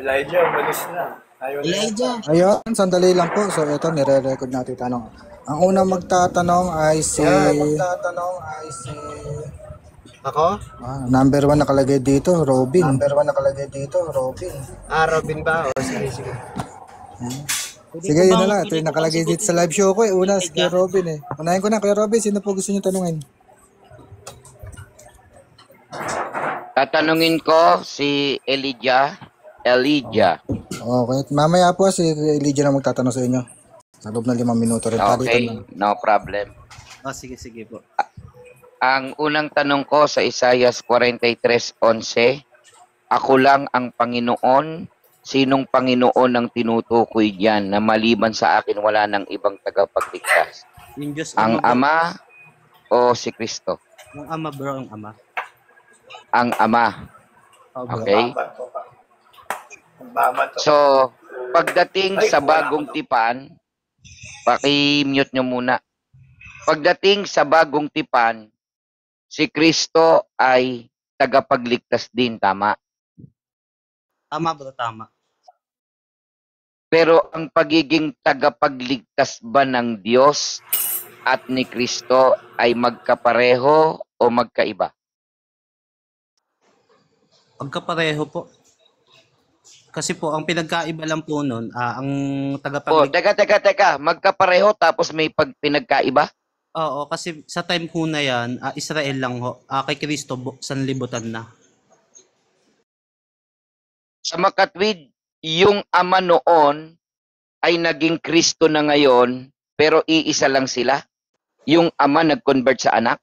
Elijah, umalis na. Ayaw na Elijah. yata. Ayun, sandali lang po. So, ito, nire-record natin tanong. Ang unang magtatanong ay si... Ako? number 1 nakalagay dito, Robin. Robin ba? O, sige, sige. Pwede Sige, ko yun bang- na lang. Ito pwede yung ko nakalagay bang dito sa sagutin live show ko eh. Una, si Kuya Elijah? Robin eh. Unahin ko na, Kuya Robin, sino po gusto nyo tanungin? Tatanungin ko si Elijah. Elijah. Okay, mamaya po si Elijah na magtatanong sa inyo. Sa loob ng 5 minuto rin. Palitan Okay, lang. no problem. Sige, sige po. Ang unang tanong ko sa Isaiah 43:11, ako lang ang Panginoon. Sinong Panginoon ang tinutukoy diyan na maliban sa akin wala nang ibang tagapagligtas? Yung Diyos Ang Ama, Ama o si Kristo? bro. Yung Ama, bro, ang Ama. Ang Ama. Oh, bro. Okay? Baba to. So, pagdating sa bagong tipan, paki-mute nyo muna. Pagdating sa bagong tipan, si Kristo ay tagapagligtas din, tama? Tama, bro, tama. Pero ang pagiging tagapagligtas ba ng Diyos at ni Kristo ay magkapareho o magkaiba? Pagkapareho po. Kasi po, ang pinagkaiba lang po nun, ang O, tagapagligtas. teka. Magkapareho tapos may pinagkaiba? Oo, kasi sa time ho na yan, Israel lang ho. Kay Kristo, sanlibutan na. Sa makatwid, yung Ama noon ay naging Kristo na ngayon, pero iisa lang sila. Yung Ama nag-convert sa anak.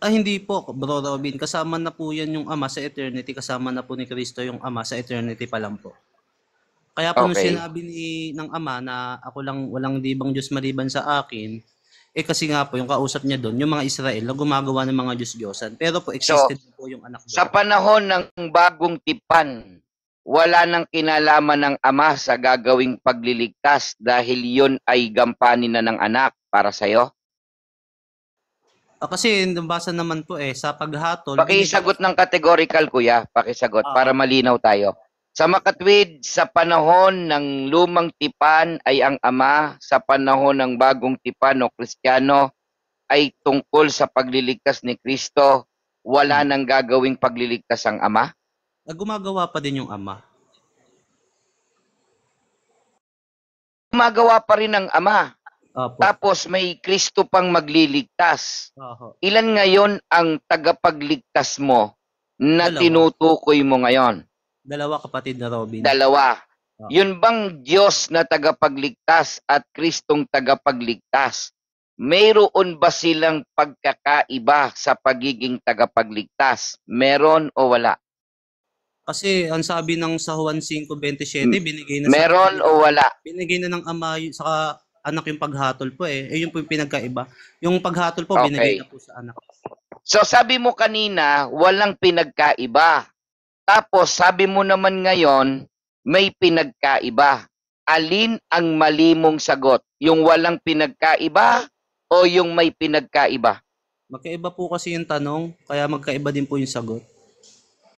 Hindi po, bro Robin. Kasama na po yan yung Ama sa eternity. Kasama na po ni Kristo yung Ama sa eternity pa lang po. Kaya po nung Okay. sinabi ng Ama na ako lang, walang libang Diyos maliban sa akin, kasi nga po yung kausap niya doon, yung mga Israel na gumagawa ng mga Diyos-Diyosan. Pero po existed po yung anak Sa doon. panahon ng bagong tipan, wala nang kinalaman ng Ama sa gagawing pagliligtas dahil yun ay gampanin na ng anak para sa'yo. Kasi nabasa naman po sa paghatol. Pakisagot ng categorical, kuya. Pakisagot para Ah. malinaw tayo. Sa makatwid, sa panahon ng lumang tipan ay ang Ama, sa panahon ng bagong tipan o Kristiyano ay tungkol sa pagliligtas ni Kristo, wala nang gagawing pagliligtas ang Ama. Gumagawa pa din yung Ama. Gumagawa pa rin ng Ama. Opo. Tapos may Kristo pang magliligtas. Oho. Ilan ngayon ang tagapagligtas mo na Dalawa. tinutukoy mo ngayon? Dalawa, kapatid na Robin. Dalawa. Oo. Yun bang Diyos na tagapagligtas at Kristong tagapagligtas? Mayroon ba silang pagkakaiba sa pagiging tagapagligtas? Meron o wala? Kasi ang sabi ng sa Juan 5:27, binigay na Meron o wala? binigay na ng Ama sa anak yung paghatol po yun po yung pinagkaiba. Yung paghatol po, Okay. binigay na po sa anak. So sabi mo kanina, walang pinagkaiba. Tapos sabi mo naman ngayon, may pinagkaiba. Alin ang mali mong sagot? Yung walang pinagkaiba o yung may pinagkaiba? Magkaiba po kasi yung tanong, kaya magkaiba din po yung sagot.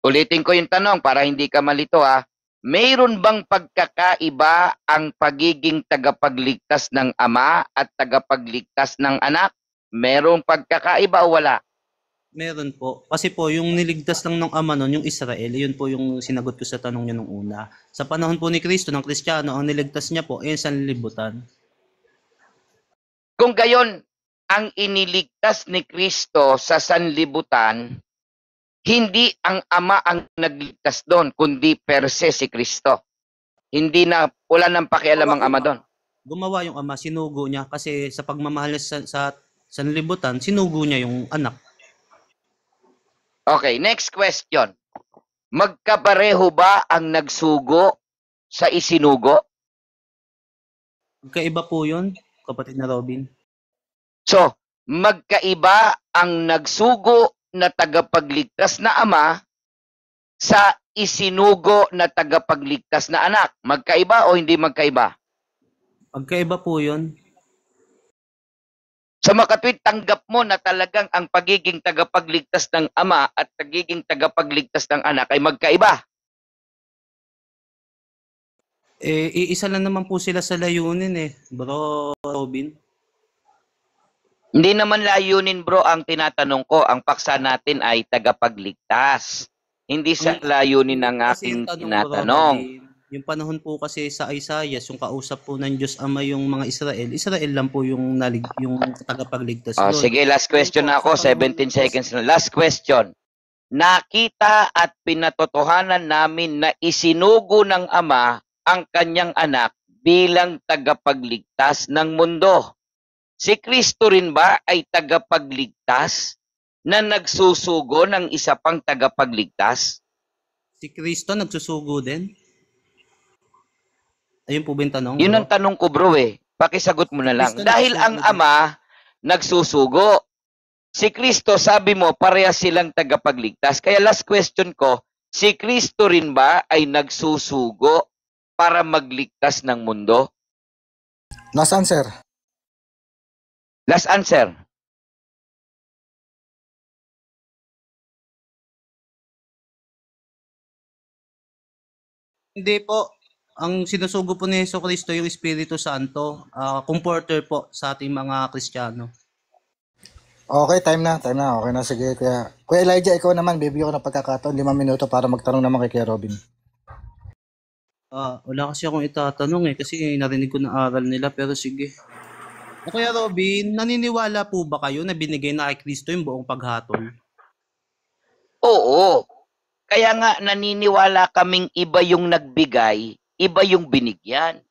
Ulitin ko yung tanong para hindi ka malito ha. Mayroon bang pagkakaiba ang pagiging tagapagligtas ng Ama at tagapagligtas ng anak? Merong pagkakaiba o wala? Meron po. Kasi po, yung niligtas lang ng Ama nun, yung Israel, yun po yung sinagot ko sa tanong niya nung una. Sa panahon po ni Kristo, ng Kristiyano, ang niligtas niya po, sanlibutan. Kung gayon, ang iniligtas ni Kristo sa sanlibutan, hindi ang Ama ang nagligtas doon, kundi per se si Kristo. Hindi na, wala nang pakialam ang Ama doon. Gumawa yung Ama, sinugo niya, kasi sa pagmamahal niya sa sanlibutan, sinugo niya yung anak. Okay, next question. Magkapareho ba ang nagsugo sa isinugo? Magkaiba po yun, kapatid na Robin. So, magkaiba ang nagsugo na tagapagligtas na Ama sa isinugo na tagapagligtas na anak. Magkaiba o hindi magkaiba? Magkaiba po yun. Sa makatwid, tanggap mo na talagang ang pagiging tagapagligtas ng Ama at pagiging tagapagligtas ng anak ay magkaiba. Iisa lang naman po sila sa layunin Bro Robin. Hindi naman layunin bro ang tinatanong ko. Ang paksa natin ay tagapagligtas. Hindi sa layunin ng Kasi aking yung tanong, Bro tinatanong. Robin, yung panahon po kasi sa Isaiah, yung kausap po ng Diyos Ama yung mga Israel, Israel lang po yung yung tagapagligtas doon. Sige, last question na ako. 17 seconds na. Last question. Nakita at pinatotohanan namin na isinugo ng Ama ang kanyang anak bilang tagapagligtas ng mundo. Si Kristo rin ba ay tagapagligtas na nagsusugo ng isa pang tagapagligtas? Si Kristo nagsusugo din? Ayun po ba yung tanong, Yun bro? ang tanong ko bro Pakisagot mo na lang. Kristo Dahil ang nagsusugo din. Ama nagsusugo. Si Kristo, sabi mo, parehas silang tagapagligtas. Kaya last question ko, si Kristo rin ba ay nagsusugo para magligtas ng mundo? Last answer. Last answer. Hindi po. Ang sinusugo po ni Yeso Kristo yung Espiritu Santo, comforter po sa ating mga Kristiyano. Okay, time na. Okay na, sige. Kuya Elijah, ikaw naman, bibigyan ko ng pagkakataon, 5 minuto para magtanong naman kay Kuya Robin. Wala kasi akong itatanong kasi narinig ko na aral nila, pero sige. Kuya Robin, naniniwala po ba kayo na binigay na kay Kristo yung buong paghatol? Oo. Kaya nga naniniwala kaming iba yung nagbigay, iba yung binigyan.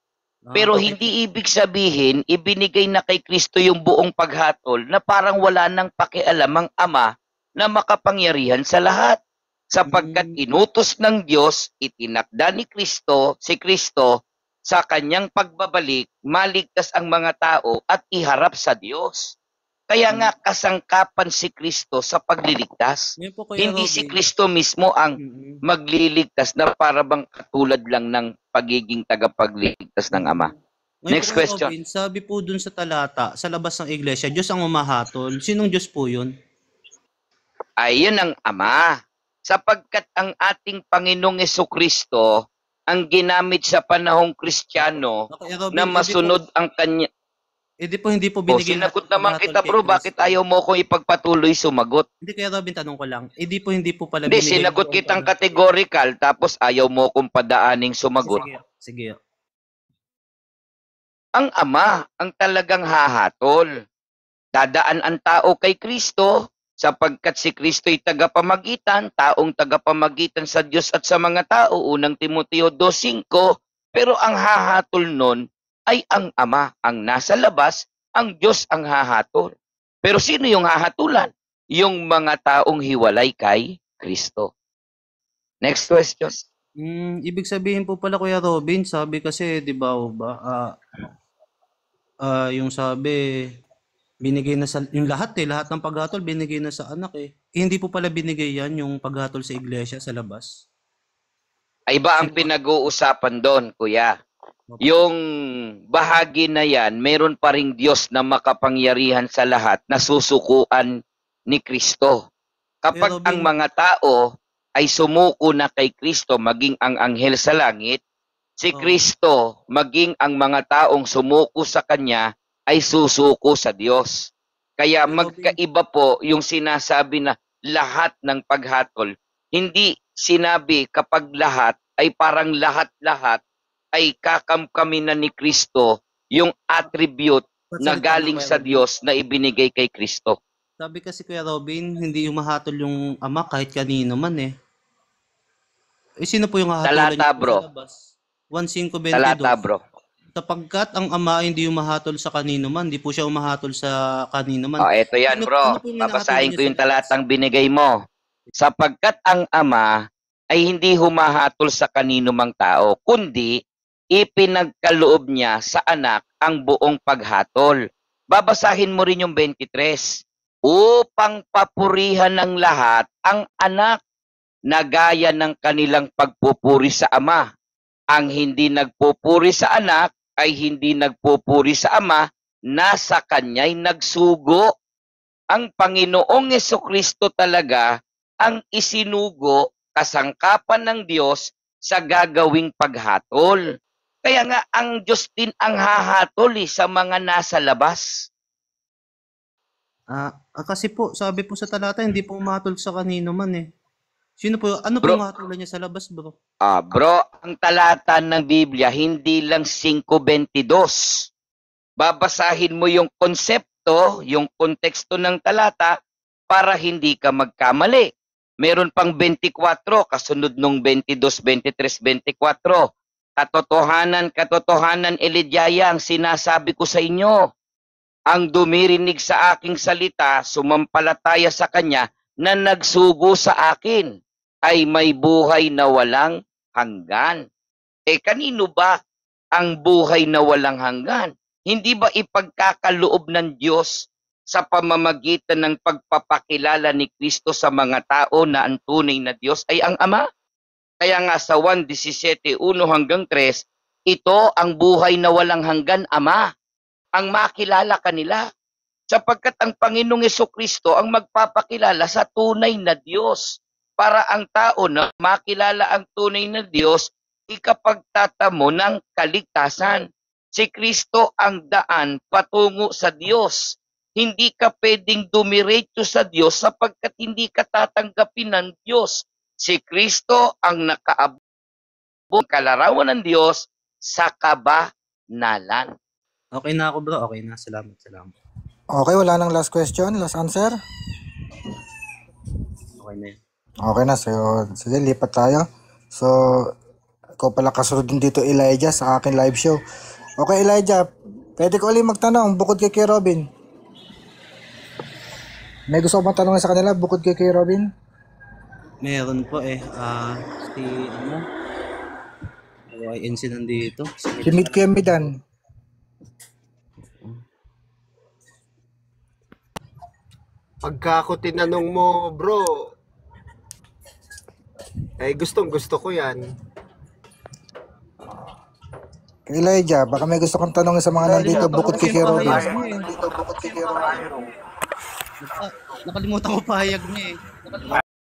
Pero Okay. hindi ibig sabihin, ibinigay na kay Kristo yung buong paghatol na parang wala nang pakialam ang Ama na makapangyarihan sa lahat. Sapagkat inutos ng Diyos, itinakda ni Kristo, si Kristo, sa kanyang pagbabalik, maligtas ang mga tao at iharap sa Diyos. Kaya nga kasangkapan si Kristo sa pagliligtas. Ngayon po, Kuya Hindi si Robin. Kristo mismo ang Mm-mm. magliligtas na para bang katulad lang ng pagiging tagapagligtas ng Ama. Ngayon Next po, Kuya question. Robin, sabi po dun sa talata, sa labas ng iglesia, Diyos ang umahatol. Sinong Diyos po yun? Ayun ang Ama. Sapagkat ang ating Panginoong Kristo ang ginamit sa panahong Kristiyano Kuya Robin, na masunod ang kanya. hindi po O, binigay sinagot na naman paghatol kita kay bro, bakit Kristo. ayaw mo ko ipagpatuloy sumagot? Hindi, Kuya Robin, tanong ko lang. Hindi po pala Hindi, binigay sinagot yung kitang paghatol. categorical tapos ayaw mo kong padaaning sumagot. Sige. Ang Ama ang talagang hahatol. Dadaan ang tao kay Kristo sapagkat si Kristo'y tagapamagitan, taong tagapamagitan sa Diyos at sa mga tao, unang Timoteo 2:5, pero ang hahatol nun ay ang Ama, ang nasa labas, ang Diyos ang hahatol. Pero sino yung hahatulan? Yung mga taong hiwalay kay Kristo. Next question. Ibig sabihin po pala, Kuya Robin, sabi kasi, di ba, yung sabi, binigay na sa, yung lahat ng paghatol, binigay na sa anak hindi po pala binigay yan, yung paghatol sa iglesia, sa labas. Ay ba ang pinag-uusapan doon, kuya? Yung bahagi na yan, meron pa ring Diyos na makapangyarihan sa lahat na susukuan ni Kristo. Kapag Pero, ang mga tao ay sumuko na kay Kristo, maging ang anghel sa langit, si Kristo, maging ang mga taong sumuko sa Kanya, ay susuko sa Diyos. Kaya magkaiba po yung sinasabi na lahat ng paghatol. Hindi sinabi kapag lahat ay parang lahat-lahat ay kakamkamin na ni Kristo yung attribute na galing sa Diyos na ibinigay kay Kristo. Sabi kasi, Kuya Robin, hindi humahatol yung Ama kahit kanino man sino po yung hahatulan Talata, bro. sa labas? 1:5:22. Talata, bro. Sapagkat ang Ama hindi humahatol sa kanino man, hindi po siya humahatol sa kanino man. Eto yan, bro. po yung Babasahin hinahatulan ko niya yung sa labas? talatang binigay mo. Sapagkat ang Ama ay hindi humahatol sa kanino mang tao, kundi ipinagkaloob niya sa anak ang buong paghatol. Babasahin mo rin yung 23. Upang papurihan ng lahat ang anak na gaya ng kanilang pagpupuri sa Ama. Ang hindi nagpupuri sa anak ay hindi nagpupuri sa Ama na sa kanya'y nagsugo. Ang Panginoong Jesucristo talaga ang isinugo kasangkapan ng Diyos sa gagawing paghatol. Kaya nga, ang Diyos din ang hahatol sa mga nasa labas. Kasi po, sabi po sa talata, hindi po umatol sa kanino man eh. Sino po, ano po Bro. yung hatulan niya sa labas, bro? Bro, ang talata ng Biblia, hindi lang 5:22. Babasahin mo yung konsepto, yung konteksto ng talata, para hindi ka magkamali. Meron pang 24, kasunod nung 22, 23, 24. Katotohanan, Elidyaya, ang sinasabi ko sa inyo, ang dumirinig sa aking salita, sumampalataya sa kanya, na nagsugo sa akin, ay may buhay na walang hanggan. Kanino ba ang buhay na walang hanggan? Hindi ba ipagkakaloob ng Diyos sa pamamagitan ng pagpapakilala ni Kristo sa mga tao na ang tunay na Diyos ay ang Ama? Kaya nga sa 1:17, 1-3, ito ang buhay na walang hanggan, Ama, ang makilala kanila. Sapagkat ang Panginoong Jesucristo ang magpapakilala sa tunay na Diyos. Para ang tao na makilala ang tunay na Diyos, ikapagtatamo ng kaligtasan. Si Kristo ang daan patungo sa Diyos. Hindi ka pwedeng dumiretso sa Diyos sapagkat hindi ka tatanggapin ng Diyos. Si Kristo ang nakaabot kalarawan ng Diyos sa kabanalan. Okay na ako, bro. Okay na. Salamat. Okay, wala nang last question, last answer. Okay na yun. Okay na, so sige, lipat tayo. So, ikaw pala kasunod din dito, Elijah, sa akin live show. Okay, Elijah, pwede ko ulit magtanong, bukod kay Robin. May gusto ko bang tanongin sa kanila, bukod kay Robin? Meron po eh. YNC nandito. Si Kuya Midan. Pagka ako tinanong mo, bro, gustong gusto ko yan. Kay Elijah, baka may gusto kang tanongin sa mga nandito, bukod kay Robin. Nakalimutan ko pahayag niya eh.